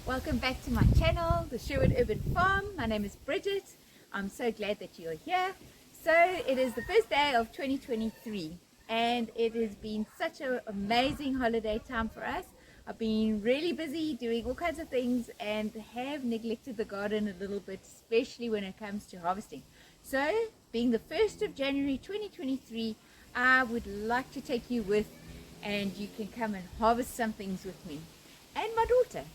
Welcome back to my channel, the Sherwood Urban Farm. My name is Bridget. I'm so glad that you're here. So it is the first day of 2023 and it has been such an amazing holiday time for us. I've been really busy doing all kinds of things and have neglected the garden a little bit, especially when it comes to harvesting. So being the 1st of January 2023, I would like to take you with, and you can come and harvest some things with me and my daughter.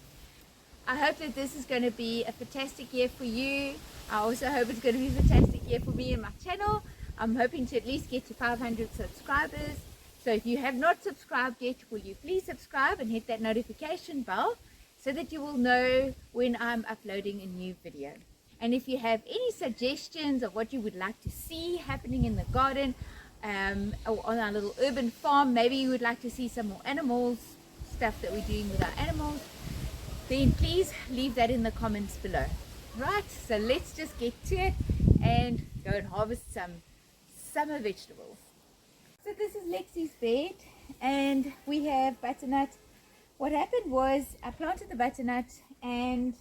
I hope that this is going to be a fantastic year for you. I also hope it's going to be a fantastic year for me and my channel. I'm hoping to at least get to 500 subscribers. So if you have not subscribed yet, will you please subscribe and hit that notification bell so that you will know when I'm uploading a new video. And if you have any suggestions of what you would like to see happening in the garden, or on our little urban farm, maybe you would like to see some more animals, stuff that we're doing with our animals, then please leave that in the comments below. Right, so let's just get to it and go and harvest some summer vegetables. So this is Lexi's bed and we have butternut. What happened was I planted the butternut and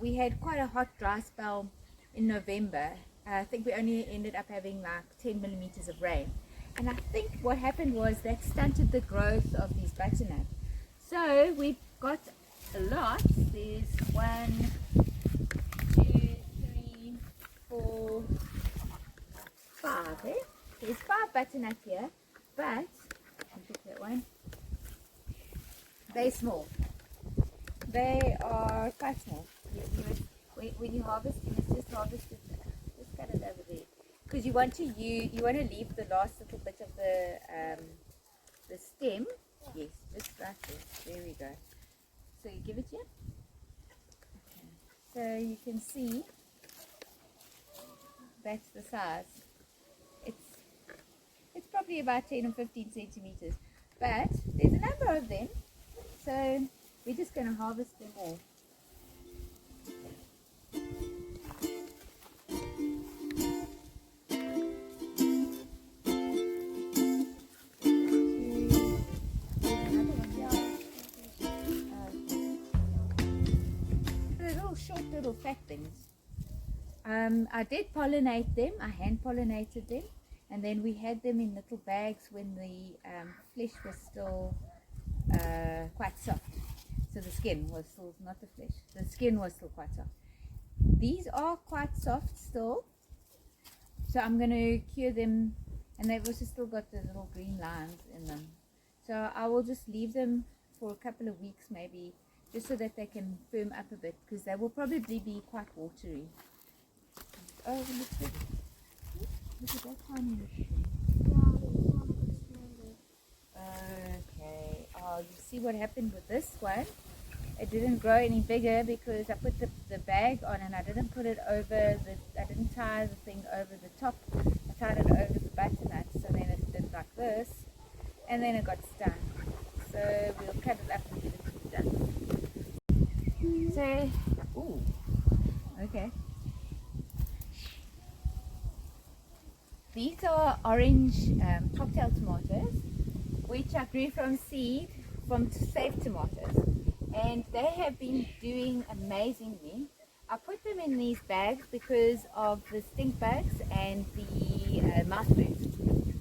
we had quite a hot dry spell in November. I think we only ended up having like 10 millimeters of rain. And I think what happened was that stunted the growth of these butternut. So we've got a lot. There's 1, 2, 3, 4, 5. Eh? There's 5 butternut here, but I'll pick that one. They're small. They are quite small. When you harvest, you must just harvest it. Just cut it over there, because you want to leave the last little bit of the stem. Yes, just right there. There we go. So you give it here. Okay. So you can see that's the size. It's probably about 10 or 15 centimeters, but there's a number of them, so we're just going to harvest them all. Little fat things. I did pollinate them. I hand pollinated them, and then we had them in little bags when the flesh was still quite soft. So the skin was still, not the flesh, the skin was still quite soft. These are quite soft still, so I'm going to cure them, and they've also still got the little green lines in them. So I will just leave them for a couple of weeks maybe, just so that they can firm up a bit, because they will probably be quite watery. Oh, look at that tiny machine. Okay. Oh, you see what happened with this one? It didn't grow any bigger because I put the bag on and I didn't put it over I didn't tie the thing over the top. I tied it over the butternut, so then it did like this, and then it got stung. So we'll cut it up and give it to be done. So, ooh, okay. These are orange cocktail tomatoes, which I grew from seed from safe tomatoes, and they have been doing amazingly. I put them in these bags because of the stink bugs and the mouse birds.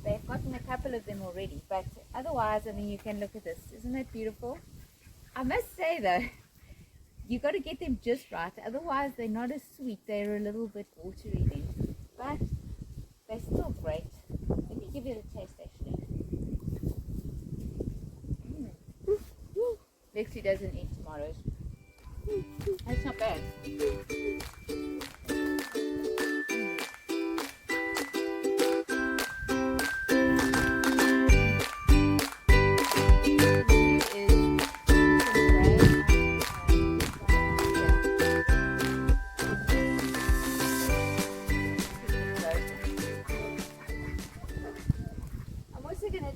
They've gotten a couple of them already, but otherwise, I mean, you can look at this. Isn't that beautiful? I must say though, you got to get them just right, otherwise they're not as sweet. They're a little bit watery then, but they're still great. Let me give it a taste actually. Lexi doesn't eat tomatoes. That's not bad.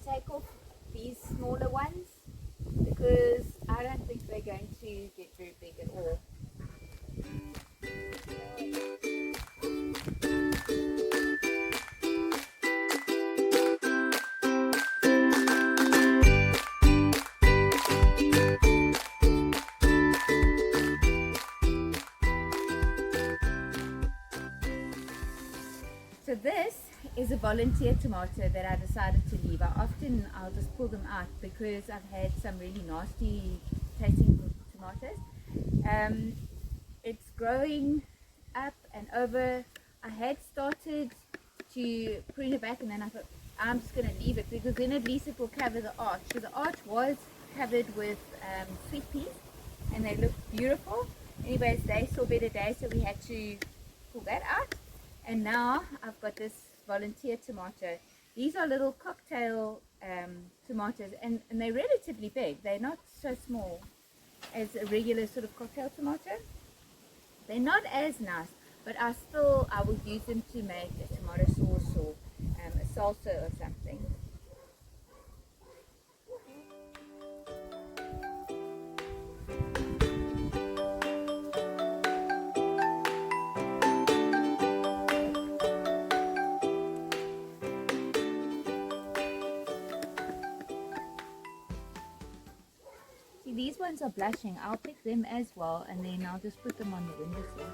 Take off these smaller ones because I don't think they're going to get very big at all. So this is a volunteer tomato that I decided to leave. I'll just pull them out because I've had some really nasty tasting tomatoes. It's growing up and over. I had started to prune it back, and then I thought I'm just going to leave it because then at least it will cover the arch. So the arch was covered with sweet peas and they look beautiful. Anyways, they saw better days, so we had to pull that out. And now I've got this volunteer tomato. These are little cocktail tomatoes, and they're relatively big. They're not so small as a regular sort of cocktail tomato. They're not as nice, but I will use them to make a tomato sauce or a salsa or something. See, these ones are blushing. I'll pick them as well, and then I'll just put them on the windowsill.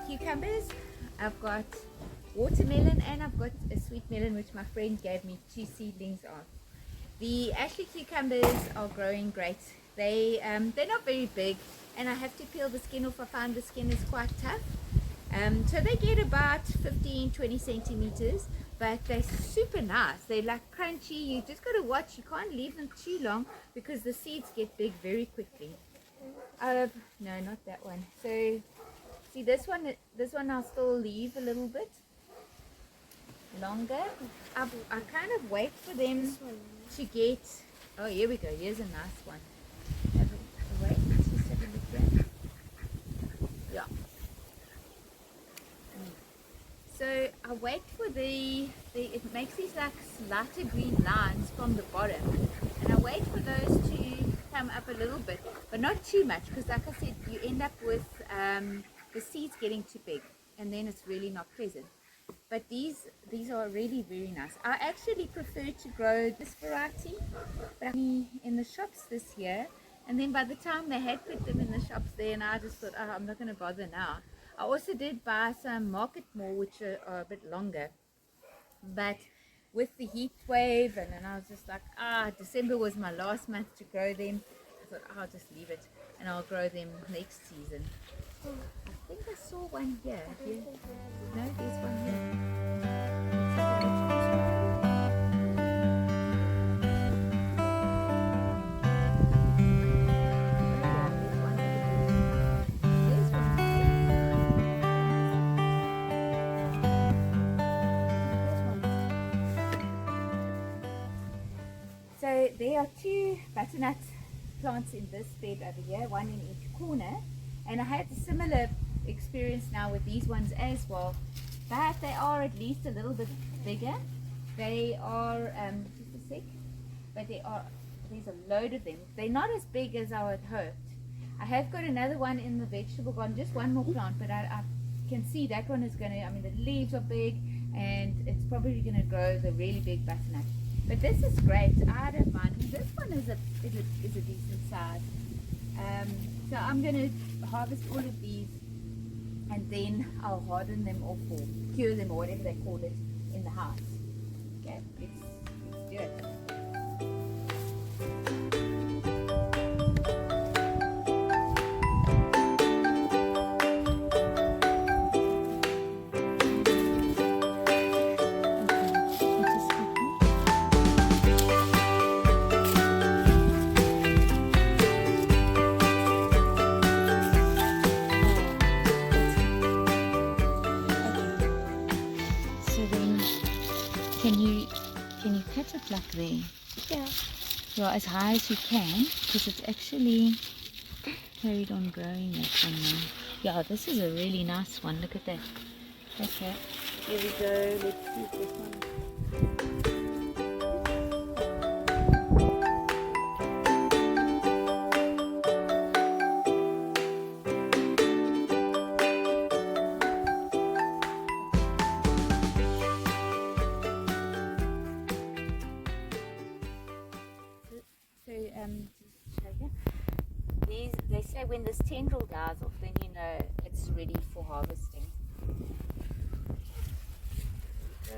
Cucumbers. I've got watermelon and I've got a sweet melon which my friend gave me 2 seedlings of. The Ashley cucumbers are growing great. They're not very big, and I have to peel the skin off. I find the skin is quite tough. So they get about 15-20 centimeters, but they're super nice. They're like crunchy. You just got to watch. You can't leave them too long because the seeds get big very quickly. No, not that one. So see, this one I'll still leave a little bit longer. I kind of wait for them to get, oh, here we go, here's a nice one. Wait, let's just have a look there. Yeah. So I wait for it makes these like lighter green lines from the bottom, and I wait for those to come up a little bit, but not too much, because like I said, you end up with the seeds getting too big, and then it's really not pleasant. But these are really very nice. I actually prefer to grow this variety in the shops this year, and then by the time they had put them in the shops there, and I just thought, oh, I'm not going to bother now. I also did buy some market more, which are a bit longer, but with the heat wave, and then I was just like, December was my last month to grow them. I thought, I'll just leave it and I'll grow them next season. I think I saw one here. No, there's one here. So there are 2 butternut plants in this bed over here, one in each corner, and I had a similar experience now with these ones as well, but they are at least a little bit bigger. They are just a sec, but there's a load of them. They're not as big as I had hoped. I have got another one in the vegetable garden, just one more plant, but I can see that one is going to, I mean, the leaves are big, and it's probably going to grow the really big butternut. But this is great. I don't mind. This one is a decent size. So I'm going to harvest all of these, and then I'll harden them off or cure them or whatever they call it in the house. Okay, let's do it. Yeah, as high as you can, because it's actually carried on growing that one now. Yeah, this is a really nice one. Look at that. Okay, here we go. Let's see if this one. So, just show you. These, they say when this tendril dies off, then you know it's ready for harvesting. So,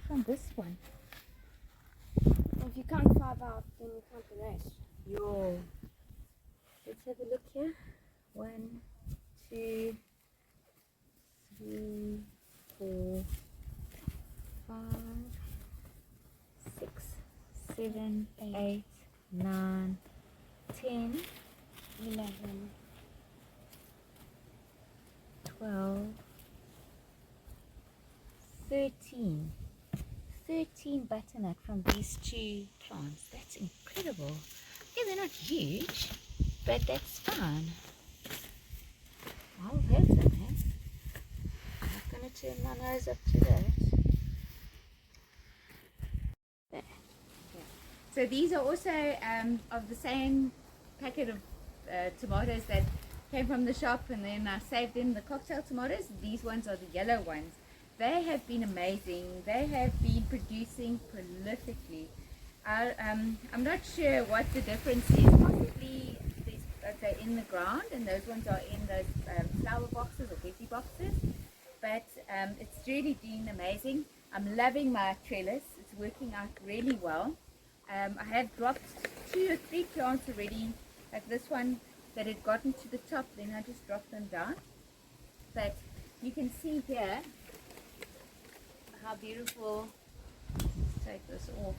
from this one. If you count 5 out, then you count the rest. Yo. Let's have a look here. 1, 2, 3, 4, 5, 6, 7, 8, 9, 10, 11, 12, 13. 13 butternut from these 2 plants. That's incredible. Yeah, they're not huge, but that's fine. I'll have them, eh? I'm not going to turn my nose up to that. There. Yeah. So these are also of the same packet of tomatoes that came from the shop, and then I saved in the cocktail tomatoes. These ones are the yellow ones. They have been amazing. They have been producing prolifically. I'm not sure what the difference is. Possibly they're in the ground and those ones are in those flower boxes or veggie boxes. But it's really been amazing. I'm loving my trellis. It's working out really well. I have dropped 2 or 3 plants already, like this one that had gotten to the top, then I just dropped them down. But you can see here how beautiful. Let's take this off.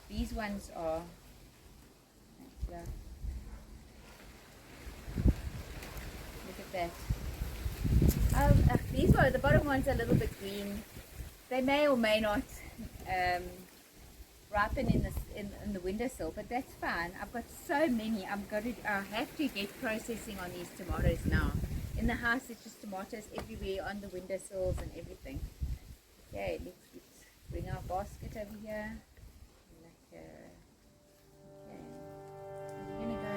These ones are, yeah. Look at that. These are, the bottom ones are a little bit green. They may or may not ripen in the windowsill, but that's fine. I've got so many. I have to get processing on these tomatoes now. In the house, it's just tomatoes everywhere on the windowsills and everything. Okay, let's bring our basket over here. Okay. I'm gonna go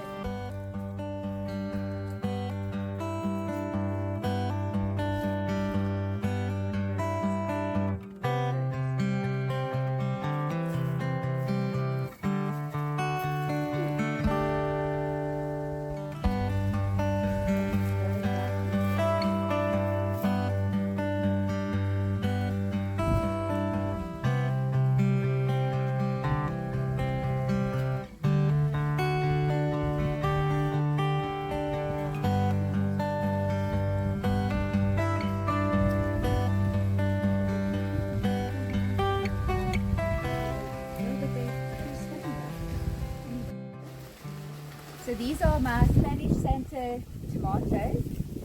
So these are my Spanish Santa tomatoes,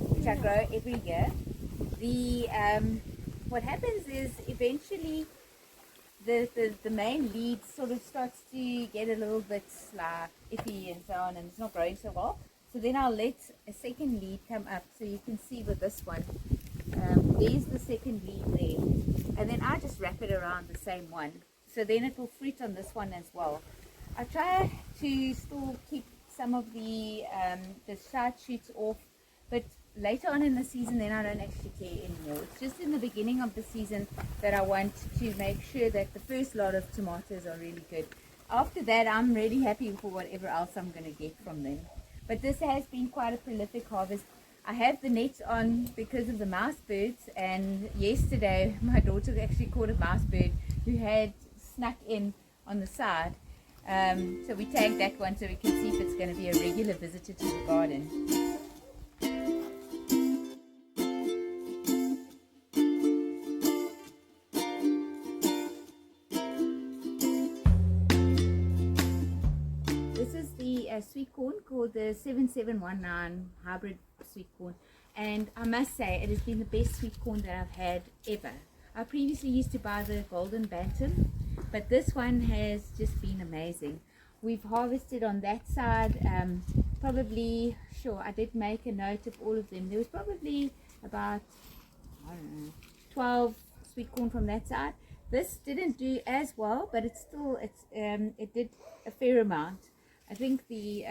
which I grow every year. What happens is eventually the main lead sort of starts to get a little bit like iffy and so on, and it's not growing so well. So then I'll let a second lead come up. So you can see with this one, there's the second lead there, and then I just wrap it around the same one. So then it will fruit on this one as well. I try to still keep some of the side shoots off, but later on in the season then I don't actually care anymore. It's just in the beginning of the season that I want to make sure that the first lot of tomatoes are really good. After that I'm really happy for whatever else I'm going to get from them. But this has been quite a prolific harvest. I have the net on because of the mouse birds, and yesterday my daughter actually caught a mouse bird who had snuck in on the side. So we tagged that one so we can see if it's going to be a regular visitor to the garden. This is the sweet corn called the 7719 hybrid sweet corn, and I must say it has been the best sweet corn that I've had ever. I previously used to buy the golden bantam, but this one has just been amazing. We've harvested on that side, probably, sure, I did make a note of all of them. There was probably about, I don't know, 12 sweet corn from that side. This didn't do as well, but it's still, it did a fair amount. I think the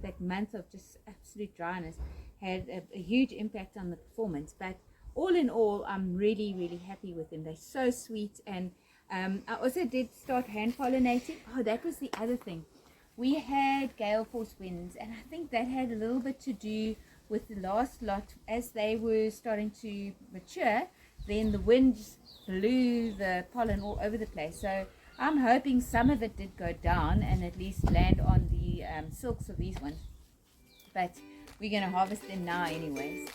that month of just absolute dryness had a huge impact on the performance. But all in all, I'm really, really happy with them. They're so sweet, and I also did start hand pollinating. Oh, that was the other thing. We had gale force winds, and I think that had a little bit to do with the last lot. As they were starting to mature, then the winds blew the pollen all over the place. So I'm hoping some of it did go down and at least land on the silks of these ones. But we're going to harvest them now anyways.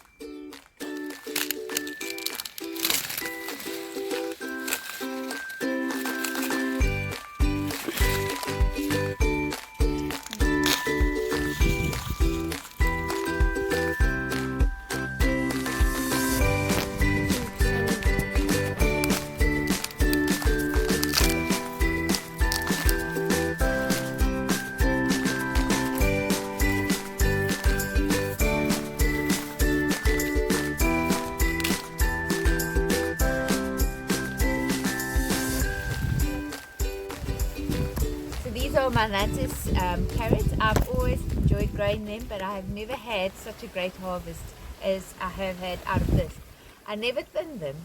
These are my Lantis carrots. I've always enjoyed growing them, but I have never had such a great harvest as I have had out of this. I never thin them.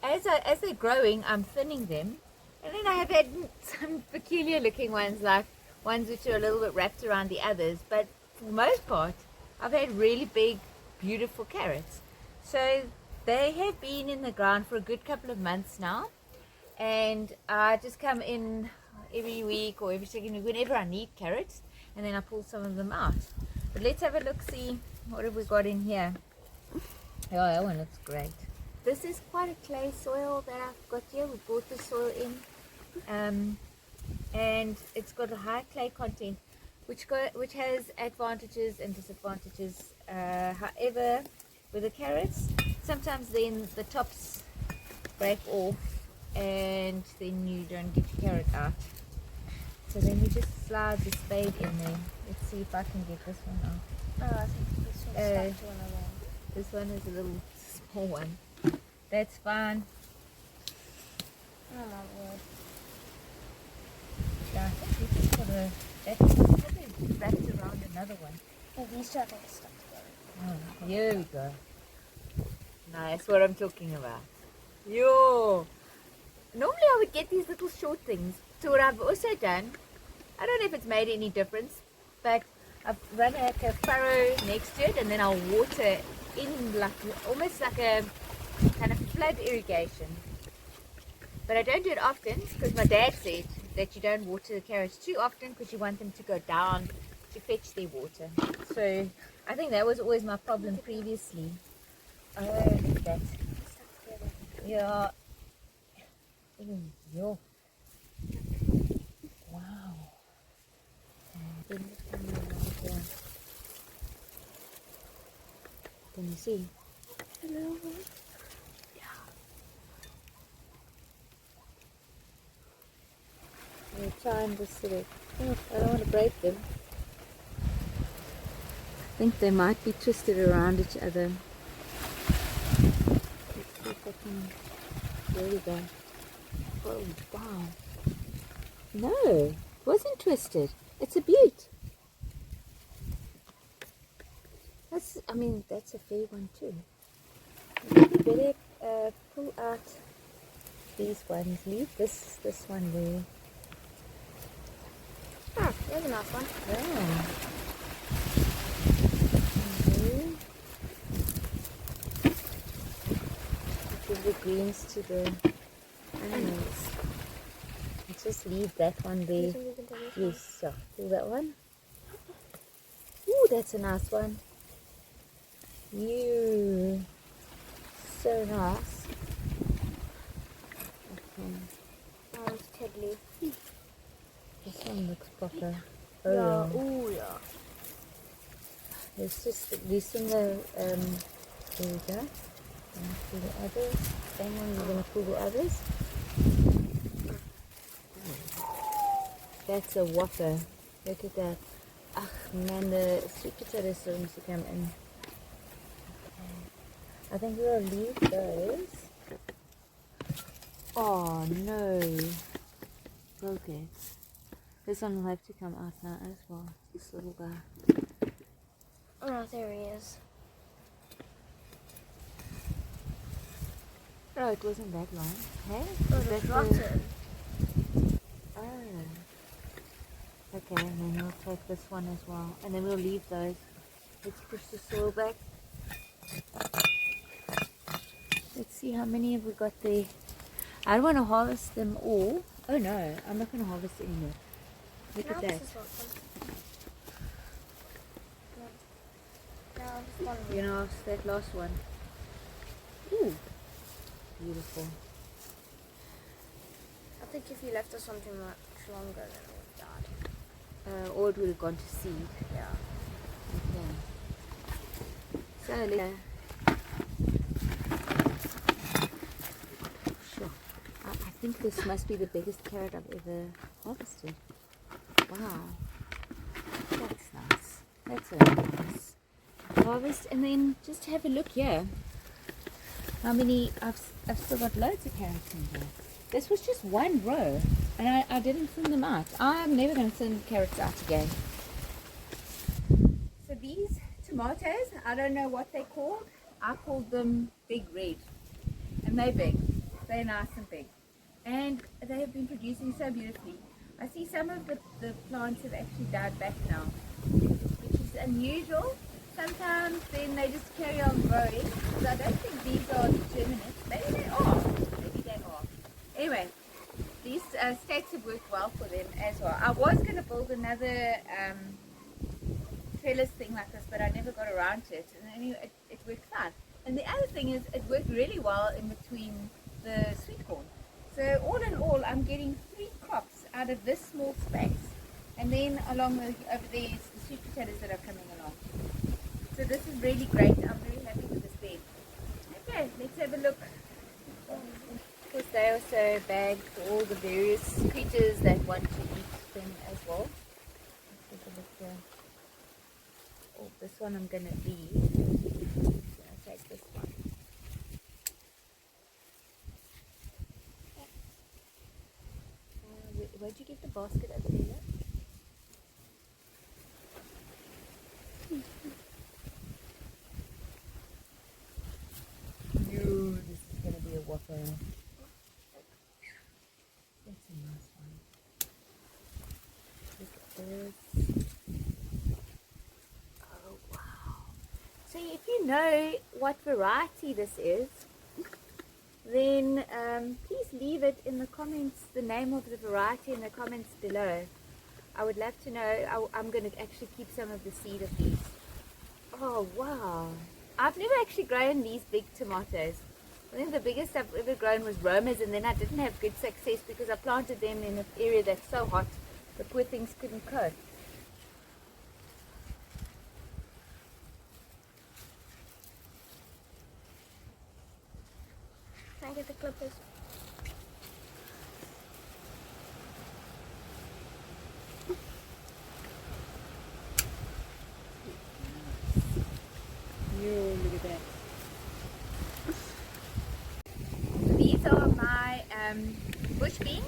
As they're growing, I'm thinning them, and then I have had some peculiar looking ones, like ones which are a little bit wrapped around the others, but for the most part I've had really big, beautiful carrots. So they have been in the ground for a good couple of months now, and I just come in every week or every second week whenever I need carrots, and then I pull some of them out. But let's have a look, see what have we got in here. Oh, that one looks great. This is quite a clay soil that I've got here. We bought the soil in, and it's got a high clay content, which has advantages and disadvantages. However, with the carrots, sometimes then the tops break off and then you don't get your carrot out. So then we just slide the spade in there. Let's see if I can get this one out. Oh, I think this one's stuck to one of them. This one is a little small one. That's fine. Oh my word. Yeah, I think we just got a, that's probably wrapped around another one. Oh, these two I think are stuck together. Oh, here we go. Nice, what I'm talking about. Yo! Normally I would get these little short things. So what I've also done, I don't know if it's made any difference, but I've run like a furrow next to it, and then I'll water in like almost like a kind of flood irrigation. But I don't do it often because my dad said that you don't water the carrots too often because you want them to go down to fetch their water. So I think that was always my problem previously. Oh, look at that. Yeah. Ooh, yo. Wow. Bring the camera around here. Can you see? A little bit. We'll try and just sort of, oh, I don't want to break them. I think they might be twisted around each other. Let's see if I can, there we go. Oh, wow. No, it wasn't twisted. It's a beaut. I mean, that's a fair one too. You better pull out these ones. Leave this one there. Ah, there's a nice one. Yeah. Give the greens to the animals. Let's just leave that one there. Yes, so pull that one. Ooh, that's a nice one. You, so nice. Okay. Oh, it's tiddly. This one looks proper. Yeah, Oh, ooh, yeah. let's just loosen the, there we go. And pull the others. Same one, we're going to pull the others. That's a whopper. Look at that. Ah, man, the sweet potato still needs to come in. I think we'll leave those. Oh no. Broke it. This one will have to come out now as well. This little guy. Oh, there he is. Oh, it wasn't that long. Hey? Oh, Is it's that rotten. Oh. Okay, and then we'll take this one as well. And then we'll leave those. Let's push the soil back. Let's see how many have we got there. I don't want to harvest them all. Oh no, I'm not going to harvest anymore. Look at that. This is awesome. No, this one. You're going to harvest that last one. Ooh, beautiful. I think if you left us something much longer, then it would have died. Or it would have gone to seed. Yeah. Okay. So, sure. I think this must be the biggest carrot I've ever harvested. Wow. That's nice. That's a nice harvest. And then just have a look here. How many, I've still got loads of carrots in here. This was just one row, and I didn't thin them out. I'm never going to thin carrots out again. So these tomatoes, I don't know what they're called. I called them Big Red. And they're big. They're nice and big. And they have been producing so beautifully. I see some of the plants have actually died back now, which is unusual. Sometimes then they just carry on growing. Because I don't think these are germinates. Maybe they are. Maybe they are. Anyway, these stakes have worked well for them as well. I was going to build another trellis thing like this, but I never got around to it. And anyway, it worked fine. And the other thing is, it worked really well in between the sweet corn. So all in all, I'm getting 3 crops out of this small space. And then along over there is the sweet potatoes that are coming along. So this is really great. I'm very happy with this bed. Okay, let's have a look. Of course, they also bag for all the various creatures that want to eat them as well. Let's take a look here. Oh, this one I'm going to leave. I'll take this one. Where'd you get the basket over there? This is going to be a whopper. That's a nice one. Look at this. Oh, wow. So if you know what variety this is, then please leave it in the comments, the name of the variety in the comments below. I would love to know. I'm going to actually keep some of the seed of these. Oh, wow. I've never actually grown these big tomatoes. I think the biggest I've ever grown was Romas, and then I didn't have good success because I planted them in an area that's so hot the poor things couldn't cope. I get the clippers? Look at that. These are my bush beans.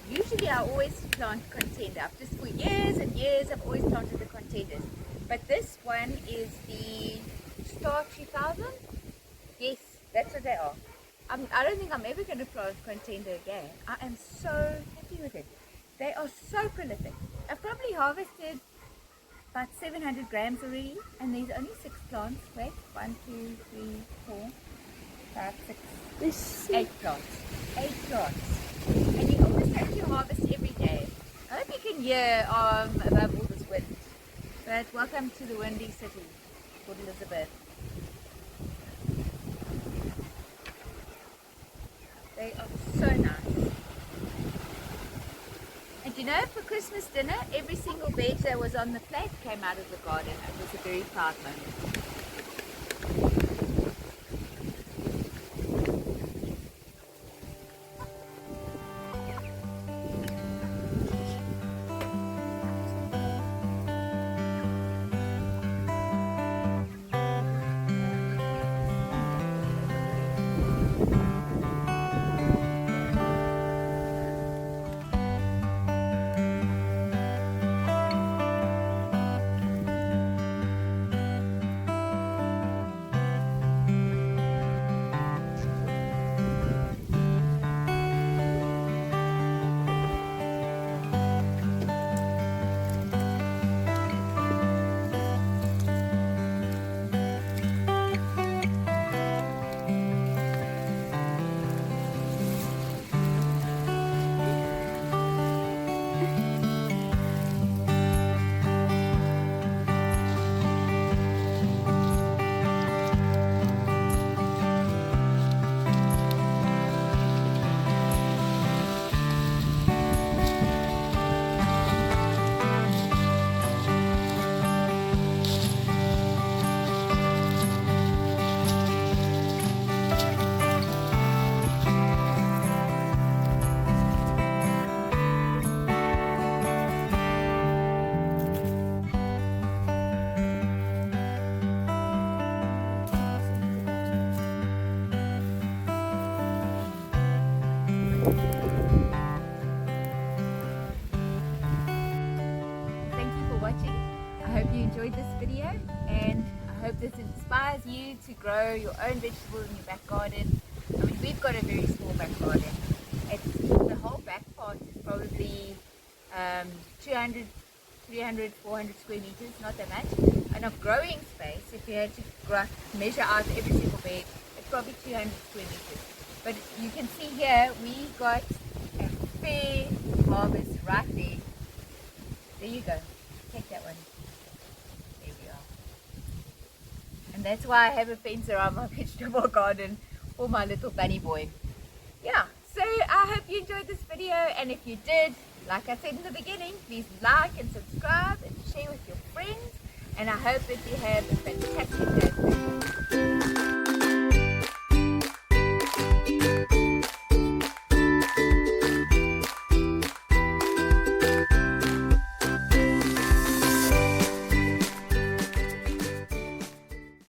Usually I always plant contender. Just for years and years I've always planted the contenders. But this one is the Star 2000. Yes, that's what they are. I don't think I'm ever going to plant contender again. I am so happy with it. They are so prolific. I've probably harvested about 700 grams already, and there's only 6 plants. Wait, 1, 2, 3, 4, 5, 6, 8 plants. 8 plants. And you almost have to harvest every day. I hope you can hear above all this wind. But welcome to the windy city, Port Elizabeth. They are so nice. And you know, for Christmas dinner, every single veg that was on the plate came out of the garden. It was a very proud moment. Thank you for watching. I hope you enjoyed this video, and I hope this inspires you to grow your own vegetables in your back garden. I mean, we've got a very small back garden. The whole back part is probably 200, 300, 400 square meters, not that much. And of growing space, if you had to measure out every single bed, it's probably 200 square meters. But you can see here, we got a fair harvest right there. There you go. Take that one. There we are. And that's why I have a fence around my vegetable garden for my little bunny boy. Yeah, so I hope you enjoyed this video, and if you did, like I said in the beginning, please like and subscribe and share with your friends, and I hope that you have a fantastic day.